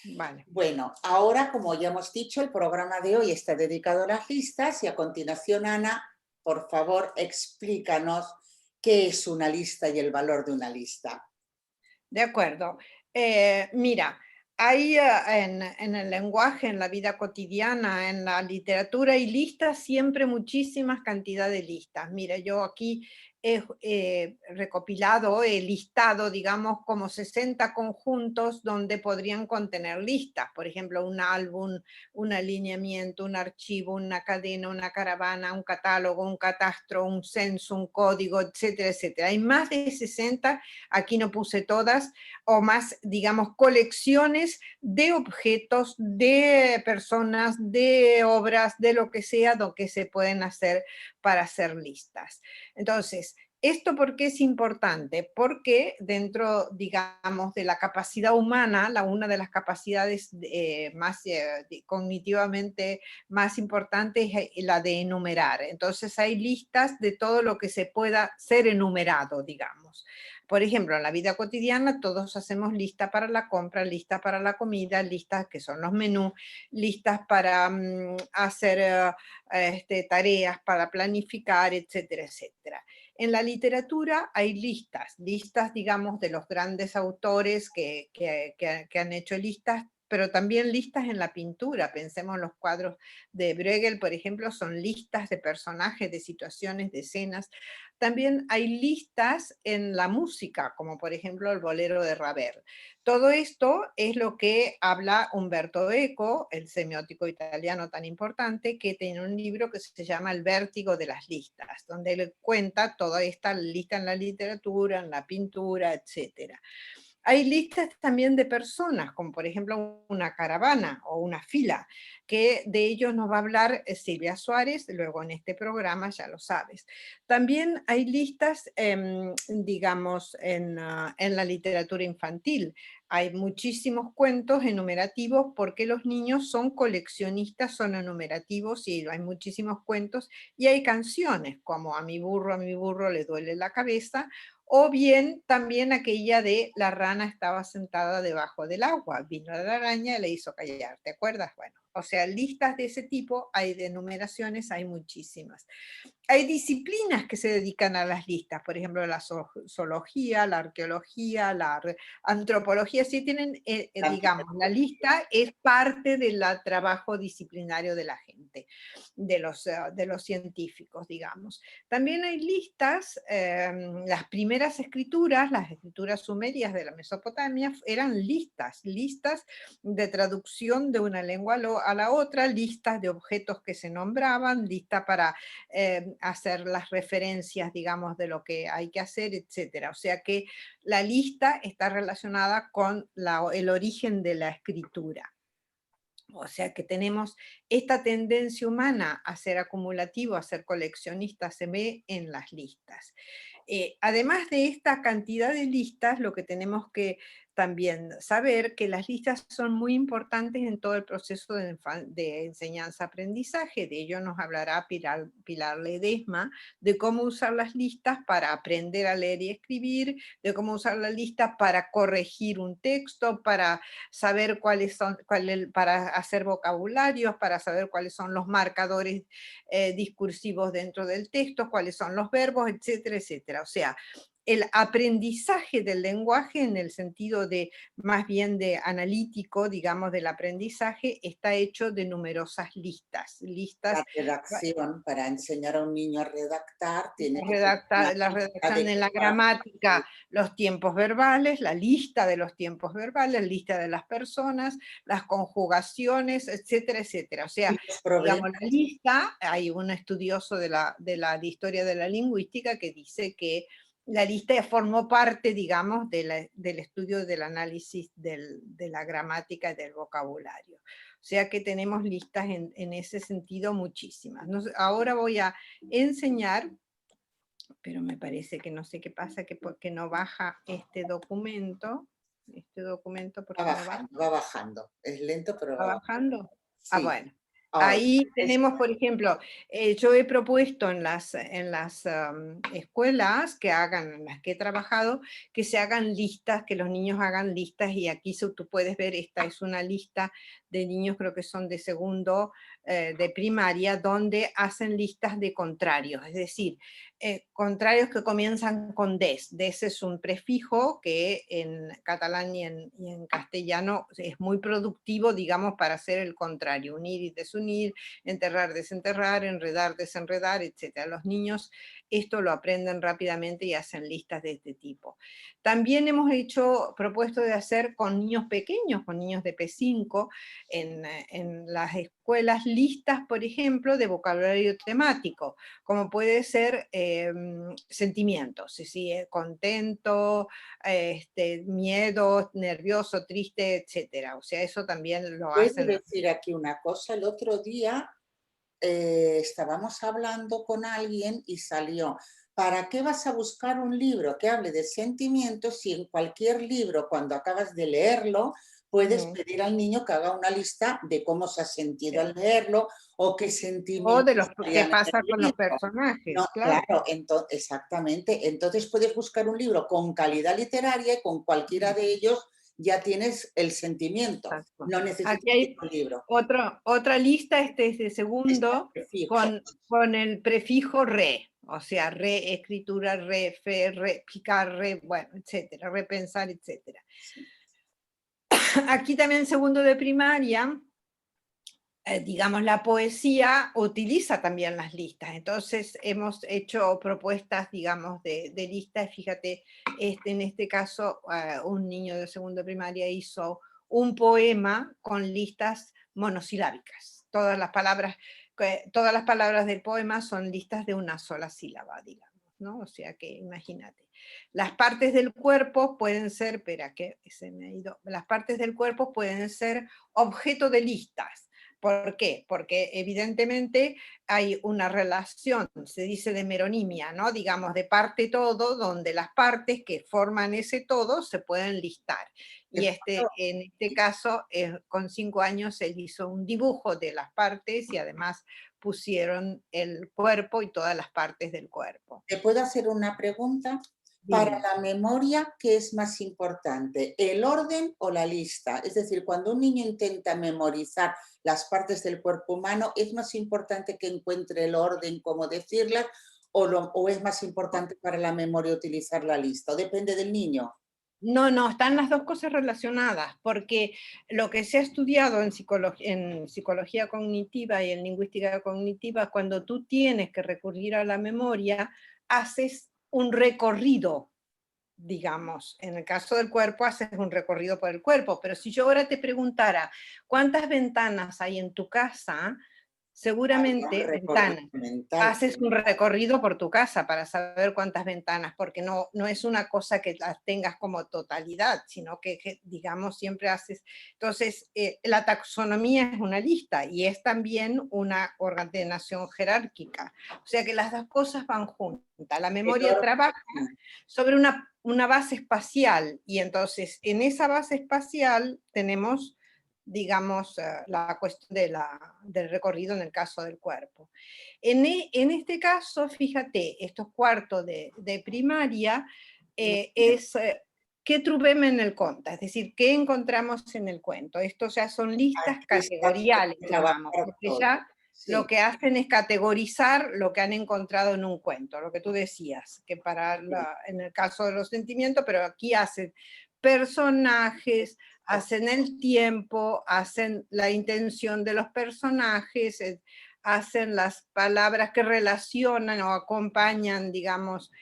Vale. Bueno, ahora, como ya hemos dicho, el programa de hoy está dedicado a las listas y a continuación, Ana, por favor, explícanos qué es una lista y el valor de una lista. De acuerdo. Mira, hay en el lenguaje, en la vida cotidiana, en la literatura, hay listas, siempre muchísimas cantidad de listas. Mira, yo aquí he recopilado, he listado, digamos, como 60 conjuntos donde podrían contener listas. Por ejemplo, un álbum, un alineamiento, un archivo, una cadena, una caravana, un catálogo, un catastro, un censo, un código, etcétera, etcétera. Hay más de 60, aquí no puse todas, o más, digamos, colecciones de objetos, de personas, de obras, de lo que sea, lo que se pueden hacer para hacer listas. Entonces, ¿esto por qué es importante? Porque dentro, digamos, de la capacidad humana, una de las capacidades más cognitivamente más importantes es la de enumerar. Entonces hay listas de todo lo que se pueda ser enumerado, digamos. Por ejemplo, en la vida cotidiana todos hacemos lista para la compra, lista para la comida, listas que son los menús, listas para hacer tareas, para planificar, etcétera, etcétera. En la literatura hay listas, listas, digamos, de los grandes autores que han hecho listas, pero también listas en la pintura. Pensemos en los cuadros de Bruegel, por ejemplo, son listas de personajes, de situaciones, de escenas. También hay listas en la música, como por ejemplo el bolero de Ravel. Todo esto es lo que habla Umberto Eco, el semiótico italiano tan importante, que tiene un libro que se llama El vértigo de las listas, donde él cuenta toda esta lista en la literatura, en la pintura, etcétera. Hay listas también de personas, como por ejemplo una caravana o una fila, que de ellos nos va a hablar Silvia Suárez, luego en este programa, ya lo sabes. También hay listas, digamos, en la literatura infantil. Hay muchísimos cuentos enumerativos porque los niños son coleccionistas, son enumerativos y hay muchísimos cuentos y hay canciones como a mi burro le duele la cabeza, o bien también aquella de la rana estaba sentada debajo del agua, vino la araña y le hizo callar, ¿te acuerdas? Bueno, o sea, listas de ese tipo, hay de enumeraciones, hay muchísimas. Hay disciplinas que se dedican a las listas, por ejemplo, la zoología, la arqueología, la antropología, sí tienen, digamos, la lista es parte del trabajo disciplinario de la gente, de los científicos, digamos. También hay listas, las primeras escrituras, las escrituras sumerias de la Mesopotamia, eran listas, listas de traducción de una lengua a la otra, listas de objetos que se nombraban, lista para hacer las referencias, digamos, de lo que hay que hacer, etcétera. O sea que la lista está relacionada con el origen de la escritura. O sea que tenemos esta tendencia humana a ser acumulativo, a ser coleccionista, se ve en las listas. Además de esta cantidad de listas, lo que tenemos que también saber que las listas son muy importantes en todo el proceso de enseñanza-aprendizaje. De ello nos hablará Pilar Ledesma, de cómo usar las listas para aprender a leer y escribir, de cómo usar las listas para corregir un texto, para saber para hacer vocabularios, para saber cuáles son los marcadores discursivos dentro del texto, cuáles son los verbos, etcétera, etcétera. O sea, el aprendizaje del lenguaje en el sentido de más bien de analítico, digamos, del aprendizaje, está hecho de numerosas listas. La Listas redacción, para enseñar a un niño a redactar, tiene que tener una la lista redacción de en la gramática, los tiempos verbales, la lista de los tiempos verbales, lista de las personas, las conjugaciones, etcétera, etcétera. O sea, los digamos, problemas. la lista, hay un estudioso de historia de la lingüística que dice que la lista formó parte, digamos, del estudio del análisis de la gramática y del vocabulario. O sea que tenemos listas en ese sentido muchísimas. Ahora voy a enseñar, pero me parece que no sé qué pasa, que porque no baja este documento, Va porque no baja, bajando, va bajando. Es lento, pero va va bajando. bajando. Ah, Sí, bueno. Ay, Ahí es- tenemos, por ejemplo, yo he propuesto escuelas que hagan, en las que he trabajado, que se hagan listas, que los niños hagan listas, y aquí tú puedes ver, esta es una lista de niños, creo que son de segundo de primaria, donde hacen listas de contrarios, es decir, contrarios que comienzan con des. Des es un prefijo que en catalán y en castellano es muy productivo, digamos, para hacer el contrario: unir y desunir, enterrar, desenterrar, enredar, desenredar, etc. Los niños esto lo aprenden rápidamente y hacen listas de este tipo. También hemos propuesto de hacer con niños pequeños, con niños de P5, en las escuelas, listas, por ejemplo, de vocabulario temático, como puede ser sentimientos, ¿sí? Contento, miedo, nervioso, triste, etcétera. O sea, eso también lo Puedo hacen. decir aquí una cosa. El otro día estábamos hablando con alguien y salió: ¿para qué vas a buscar un libro que hable de sentimientos si en cualquier libro, cuando acabas de leerlo, puedes Mm, pedir al niño que haga una lista de cómo se ha sentido sí. al leerlo o qué O de sentimientos los qué habían en pasa el con los libro? No, personajes, claro. claro, exactamente. Entonces puedes buscar un libro con calidad literaria y con cualquiera Mm, de ellos ya tienes el sentimiento. exacto. No Aquí necesitas hay un libro. otra lista, este es de Está segundo, fijo. con el prefijo re, o sea, reescritura, re, fe, re, picar, re, bueno, etcétera, repensar, etcétera. Aquí también en segundo de primaria, digamos, la poesía utiliza también las listas. Entonces hemos hecho propuestas, digamos, de listas. Fíjate, en este caso, un niño de segundo de primaria hizo un poema con listas monosilábicas. Todas las palabras del poema son listas de una sola sílaba, digamos, ¿no? O sea que imagínate. Las partes del cuerpo pueden ser, espera que se me ha ido, las partes del cuerpo pueden ser objeto de listas. ¿Por qué? Porque evidentemente hay una relación, se dice de meronimia, ¿no? Digamos, de parte-todo, donde las partes que forman ese todo se pueden listar. Y en este caso, con 5 años, él hizo un dibujo de las partes y además pusieron el cuerpo y todas las partes del cuerpo. ¿Te puedo hacer una pregunta? Para Dime. la memoria, ¿qué es más importante, el orden o la lista? Es decir, cuando un niño intenta memorizar las partes del cuerpo humano, ¿es más importante que encuentre el orden, cómo decirlas, o es más importante para la memoria utilizar la lista? ¿O depende del niño? No, no, están las dos cosas relacionadas, porque lo que se ha estudiado en psicología cognitiva y en lingüística cognitiva, cuando tú tienes que recurrir a la memoria, haces un recorrido, digamos. En el caso del cuerpo, haces un recorrido por el cuerpo, pero si yo ahora te preguntara cuántas ventanas hay en tu casa, Haría un seguramente recorrido ventanas. mental. Haces un recorrido por tu casa para saber cuántas ventanas, porque no es una cosa que las tengas como totalidad, sino que, digamos, siempre haces. Entonces, la taxonomía es una lista y es también una ordenación jerárquica. O sea que las dos cosas van juntas. La El memoria trabaja orden. sobre una base espacial, y entonces en esa base espacial tenemos, digamos, la cuestión del recorrido en el caso del cuerpo. En este caso, fíjate, estos cuartos de primaria es qué trobem en el conte, es decir, qué encontramos en el cuento. Estos ya son listas Aquí está categoriales, llamamos, trabajar porque todo. ya lo Sí. que hacen es categorizar lo que han encontrado en un cuento, lo que tú decías, que Sí. en el caso de los sentimientos, pero aquí hacen personajes, hacen el tiempo, hacen la intención de los personajes, hacen las palabras que relacionan o acompañan, digamos,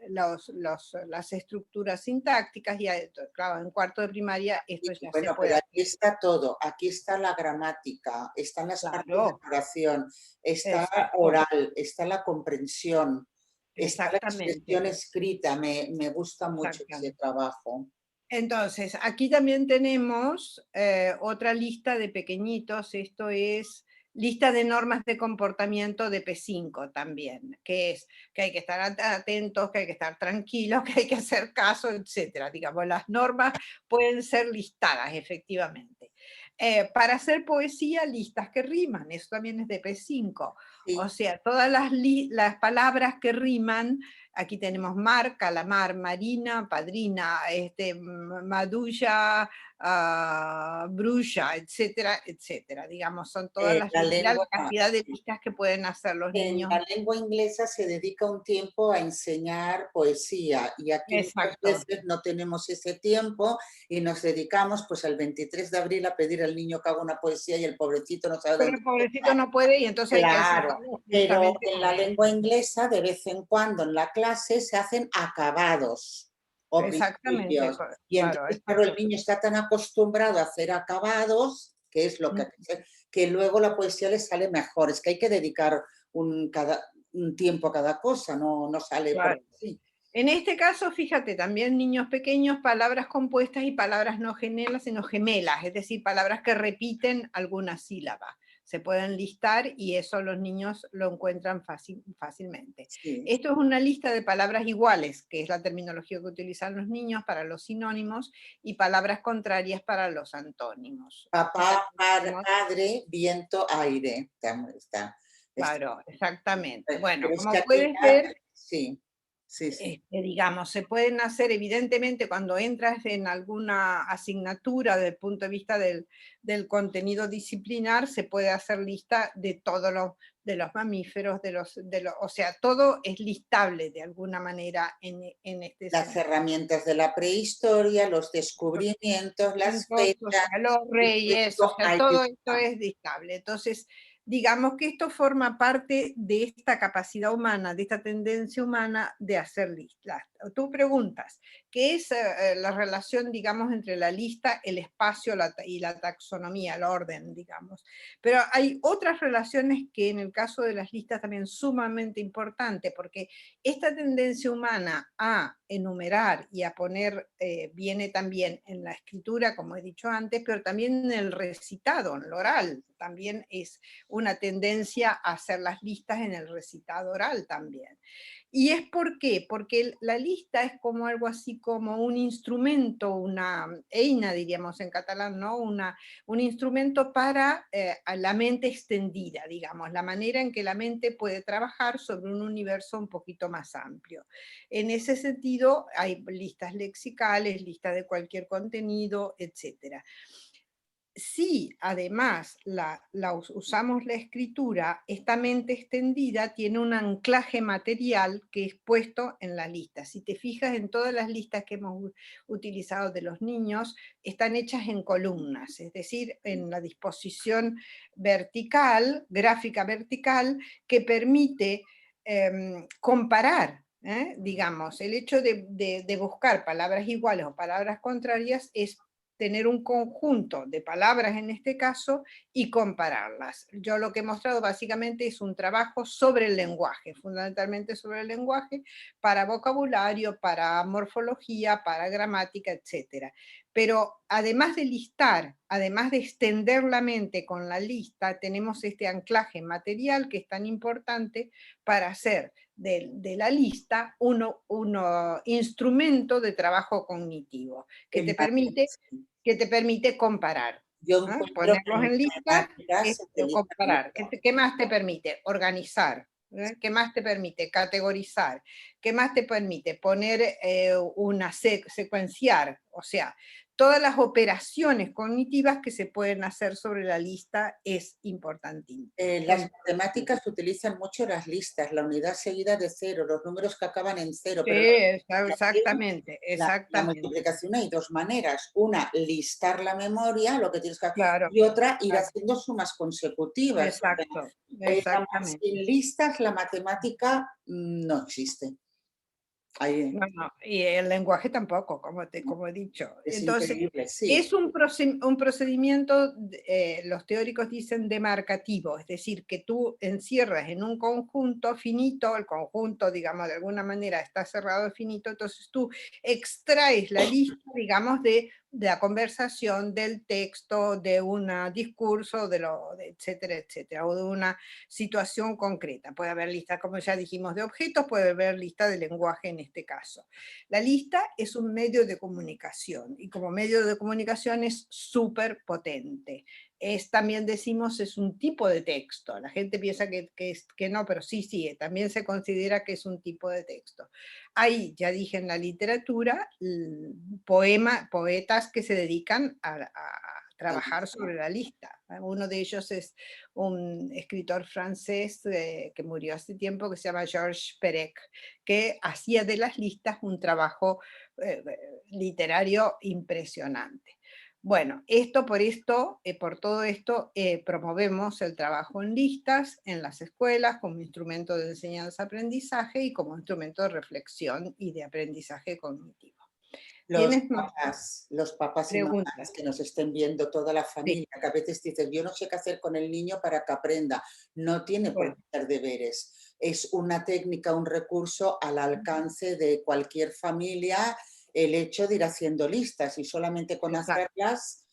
las estructuras sintácticas, y claro, en cuarto de primaria esto ya se Bueno, puede pero hacer. aquí está todo. Aquí está la gramática, están las partes de Claro, oración, está exacto, oral, está la comprensión, está la exactamente, expresión escrita. Me gusta mucho ese exactamente. trabajo. Entonces, aquí también tenemos otra lista de pequeñitos, esto es lista de normas de comportamiento de P5 también, que es que hay que estar atentos, que hay que estar tranquilos, que hay que hacer caso, etcétera. Digamos, las normas pueden ser listadas efectivamente. Para hacer poesía, listas que riman, eso también es de P5. O Sí, sea, todas las palabras que riman, aquí tenemos mar, calamar, marina, padrina, madulla, brulla, etcétera, etcétera. Digamos, son todas la mira lengua, la cantidad de listas que pueden hacer los en niños. la lengua inglesa se dedica un tiempo a enseñar poesía y aquí muchas Exacto. veces no tenemos ese tiempo y nos dedicamos pues el 23 de abril a pedir al niño que haga una poesía y el pobrecito no sabe Pero dónde el pobrecito empezar. no puede y entonces hay que Claro, ayudarlo pero justamente en con la eso. lengua inglesa de vez en cuando en la clase se hacen acabados o Exactamente, principios. Y claro, entonces, claro, el exacto. niño está tan acostumbrado a hacer acabados, que es lo que, que luego la poesía le sale mejor. Es que hay que dedicar un tiempo a cada cosa, no sale Claro. porque sí. En este caso, fíjate, también niños pequeños, palabras compuestas y palabras no gemelas, sino gemelas, es decir, palabras que repiten alguna sílaba. Se pueden listar y eso los niños lo encuentran fácilmente. Sí. Esto es una lista de palabras iguales, que es la terminología que utilizan los niños para los sinónimos, y palabras contrarias para los antónimos. Aquí Papá, también tenemos, padre, viento, aire. Está. claro, exactamente. Bueno, Pero es que como aquí puedes ya, ver, sí, sí, sí. digamos, se pueden hacer evidentemente cuando entras en alguna asignatura desde el punto de vista del contenido disciplinar, se puede hacer lista de todos de los mamíferos, o sea, todo es listable de alguna manera en este Las sentido. herramientas de la prehistoria, los descubrimientos, las Entonces, o fechas, sea, los y reyes, o esto sea, hay todo esto lista. es dictable. Entonces, digamos que esto forma parte de esta capacidad humana, de esta tendencia humana de hacer listas. Tú preguntas, ¿qué es la relación, digamos, entre la lista, el espacio y la taxonomía, el orden, digamos? Pero hay otras relaciones que en el caso de las listas también sumamente importante, porque esta tendencia humana a enumerar y a poner viene también en la escritura, como he dicho antes, pero también en el recitado, en el oral. También es una tendencia a hacer las listas en el recitado oral también. ¿Y es por qué? Porque la lista es como algo así como un instrumento, una eina, diríamos en catalán, ¿no? Un instrumento para la mente extendida, digamos, la manera en que la mente puede trabajar sobre un universo un poquito más amplio. En ese sentido, hay listas lexicales, listas de cualquier contenido, etcétera. Si además usamos la escritura, esta mente extendida tiene un anclaje material que es puesto en la lista. Si te fijas en todas las listas que hemos utilizado de los niños, están hechas en columnas, es decir, en la disposición vertical, gráfica vertical, que permite comparar. Digamos, el hecho de buscar palabras iguales o palabras contrarias es tener un conjunto de palabras en este caso y compararlas. Yo lo que he mostrado básicamente es un trabajo sobre el lenguaje, fundamentalmente sobre el lenguaje, para vocabulario, para morfología, para gramática, etc. Pero además de listar, además de extender la mente con la lista, tenemos este anclaje material que es tan importante para hacer de la lista un instrumento de trabajo cognitivo En mate- que te permite comparar. Yo encuentro que Ponerlos en en lista matemáticas es se utiliza comparar. mucho. ¿Qué más te permite? Organizar. ¿Qué más te permite? Categorizar. ¿Qué más te permite? Poner secuenciar. O sea, todas las operaciones cognitivas que se pueden hacer sobre la lista es importantísimo. Las matemáticas utilizan mucho las listas, la unidad seguida de cero, los números que acaban en cero, Sí, pero exactamente, la exactamente. multiplicación hay dos maneras. Una, listar la memoria, lo que tienes que hacer, Claro, y otra, ir claro. haciendo sumas consecutivas. Exacto, Sin exactamente. listas, la matemática no existe. Ahí No, no, y el lenguaje tampoco, como he dicho. es Entonces, increíble, sí. es un procedimiento, los teóricos dicen demarcativo, es decir, que tú encierras en un conjunto finito, el conjunto, digamos, de alguna manera está cerrado finito, entonces tú extraes la lista, digamos, de de la conversación, del texto, de un discurso, etcétera, etcétera, o de una situación concreta. Puede haber lista, como ya dijimos, de objetos, puede haber lista de lenguaje en este caso. La lista es un medio de comunicación y como medio de comunicación es súper potente. También decimos es un tipo de texto. La gente piensa que no, pero sí, sí, también se considera que es un tipo de texto. Hay, ya dije, en la literatura, poetas que se dedican a trabajar sobre la lista. Uno de ellos es un escritor francés que murió hace tiempo, que se llama Georges Perec, que hacía de las listas un trabajo literario impresionante. Bueno, por todo esto, promovemos el trabajo en listas en las escuelas como instrumento de enseñanza-aprendizaje y como instrumento de reflexión y de aprendizaje cognitivo. ¿Tienes más Los papás y preguntas? mamás que nos estén viendo, toda la Sí, familia, que a veces dicen, yo no sé qué hacer con el niño para que aprenda. No tiene por bueno, qué hacer deberes. Es una técnica, un recurso al alcance de cualquier familia el hecho de ir haciendo listas y solamente con exacto. hacerlas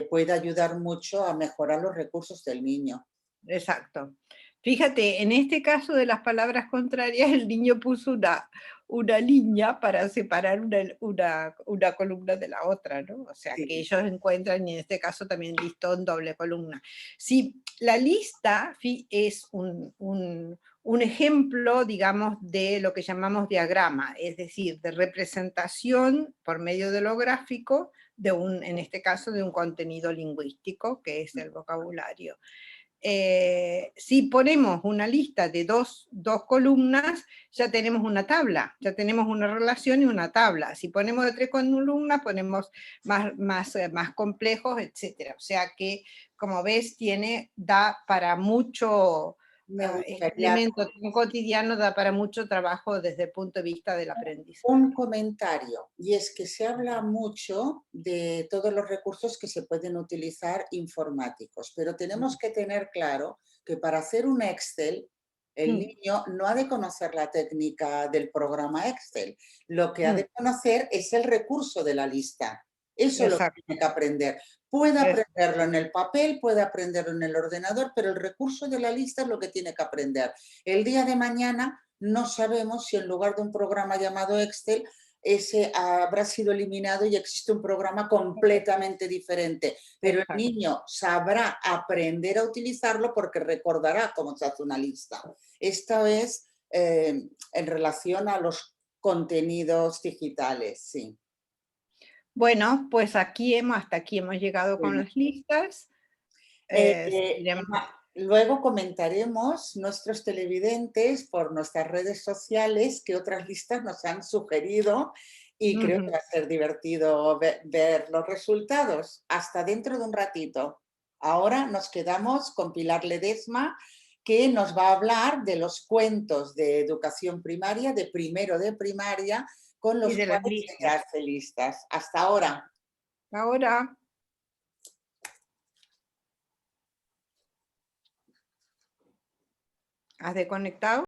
puede ayudar mucho a mejorar los recursos del niño. Exacto. Fíjate, en este caso de las palabras contrarias, el niño puso una línea para separar una columna de la otra, ¿no? O sea, que Sí. ellos encuentran, y en este caso también listó en doble columna. Sí, la lista es un ejemplo, digamos, de lo que llamamos diagrama, es decir, de representación por medio de lo gráfico, en este caso, de un contenido lingüístico, que es el vocabulario. Si ponemos una lista de dos columnas, ya tenemos una tabla, ya tenemos una relación y una tabla. Si ponemos de 3 columnas, ponemos más complejos, etc. O sea que, como ves, da para mucho, Me este gustaría elemento tan cotidiano da para mucho trabajo desde el punto de vista del aprendizaje. un comentario, y es que se habla mucho de todos los recursos que se pueden utilizar informáticos, pero tenemos que tener claro que para hacer un Excel, el Mm, niño no ha de conocer la técnica del programa Excel, lo que ha mm, de conocer es el recurso de la lista. Eso lo exacto, tiene que aprender. Puede es- aprenderlo en el papel, puede aprenderlo en el ordenador, pero el recurso de la lista es lo que tiene que aprender. El día de mañana no sabemos si en lugar de un programa llamado Excel, ese habrá sido eliminado y existe un programa completamente diferente. Pero el exacto. niño sabrá aprender a utilizarlo porque recordará cómo se hace una lista. Esta vez en relación a los contenidos digitales, sí. Bueno, pues hasta aquí hemos llegado con Bueno, las listas. Seguiremos. luego comentaremos nuestros televidentes por nuestras redes sociales qué otras listas nos han sugerido y creo que Ujú. va a ser divertido ver los resultados. Hasta dentro de un ratito. Ahora nos quedamos con Pilar Ledesma, que nos va a hablar de los cuentos de educación primaria, de primero de primaria, con Y los de las cuales ella listas. hace listas. Hasta ahora. Ahora, ¿has desconectado?